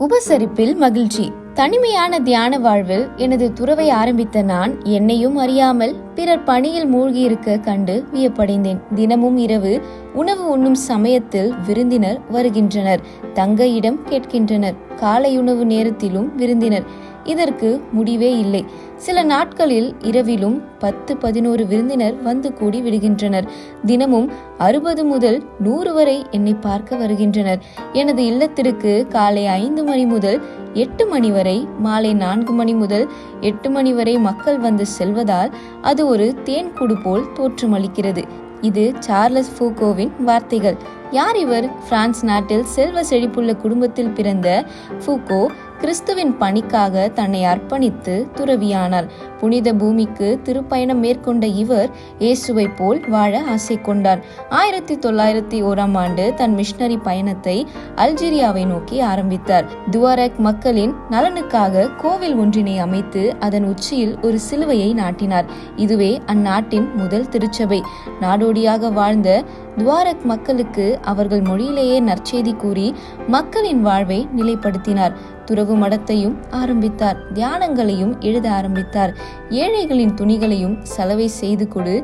உபசரிப்பில் மகிழ்ச்சி. தனிமையான தியான வாழ்வில் எனது துறவை ஆரம்பித்த நான் என்னையும் அறியாமல் பிறர் பணியில் மூழ்கியிருக்க கண்டு வியப்படைந்தேன். தினமும் இரவு உணவு உண்ணும் சமயத்தில் விருந்தினர் வருகின்றனர், தங்க இடம் கேட்கின்றனர். காலையுணவு நேரத்திலும் விருந்தினர். இதற்கு முடிவே இல்லை. சில நாட்களில் இரவிலும் 10-11 விருந்தினர் வந்து கூடி விடுகின்றனர். தினமும் 60 முதல் 100 வரை என்னை பார்க்க வருகின்றனர். எனது இல்லத்திற்கு காலை 5 மணி முதல் 8 மணி வரை, மாலை 4 மணி முதல் 8 மணி வரை மக்கள் வந்து செல்வதால் அது ஒரு தேன்கூடு போல் தோற்றமளிக்கிறது. இது சார்லஸ் ஃபூகோவின் வார்த்தைகள். யார் இவர்? பிரான்ஸ் நாட்டில் செல்வ செழிப்புள்ள குடும்பத்தில் பிறந்த ஃபூகோ கிறிஸ்துவின் பணிக்காக தன்னை அர்ப்பணித்து துறவியானார். புனித பூமிக்கு திருப்பயணம் மேற்கொண்ட இவர் இயேசுவை போல் வாழ ஆசை கொண்டார். 1901ஆம் ஆண்டு தன் மிஷனரி பயணத்தை அல்ஜீரியாவை நோக்கி ஆரம்பித்தார். துவாரெக் மக்களின் நலனுக்காக கோவில் ஒன்றினை அமைத்து அதன் உச்சியில் ஒரு சிலுவையை நாட்டினார். இதுவே அந்நாட்டின் முதல் திருச்சபை. நாடோடியாக வாழ்ந்த துவாரெக் மக்களுக்கு அவர்கள் மொழியிலேயே நற்செய்தி கூறி மக்களின் வாழ்வை நிலைப்படுத்தினார். துறவு மடத்தையும் ஆரம்பித்தார். தியானங்களையும் எழுத ஆரம்பித்தார். ஏழைகளின் துணிகளையும் சலவை செய்து கொடு,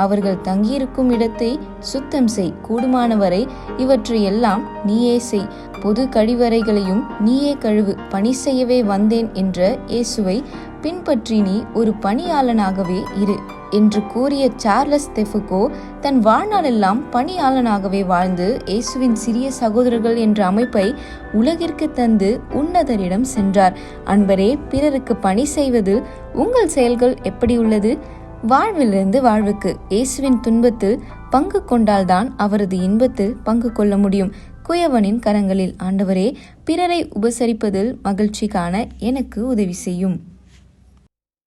அவர்கள் தங்கியிருக்கும் இடத்தை சுத்தம் செய், கூடுமானவரை இவற்றையெல்லாம் நீயே செய், பொது கழிவறைகளையும் நீயே கழுவு, பணி செய்யவே வந்தேன் என்ற இயேசுவை பின்பற்றி நீ ஒரு பணியாளனாகவே இரு என்று கூறிய சார்லஸ் ஃபூகோ தன் வாழ்நாளெல்லாம் பணியாளனாகவே வாழ்ந்து இயேசுவின் சிறிய சகோதரர்கள் என்ற அமைப்பை உலகிற்கு தந்து உன்னதரிடம் சென்றார். அன்பரே, பிறருக்கு பணி செய்வதில் உங்கள் செயல்கள் எப்படி உள்ளது? வாழ்விலிருந்து வாழ்வுக்கு. இயேசுவின் துன்பத்தில் பங்கு கொண்டால்தான் அவரது இன்பத்தில் பங்கு கொள்ள முடியும். குயவனின் கரங்களில். ஆண்டவரே, பிறரை உபசரிப்பதில் மகிழ்ச்சி காண எனக்கு உதவி செய்யும்.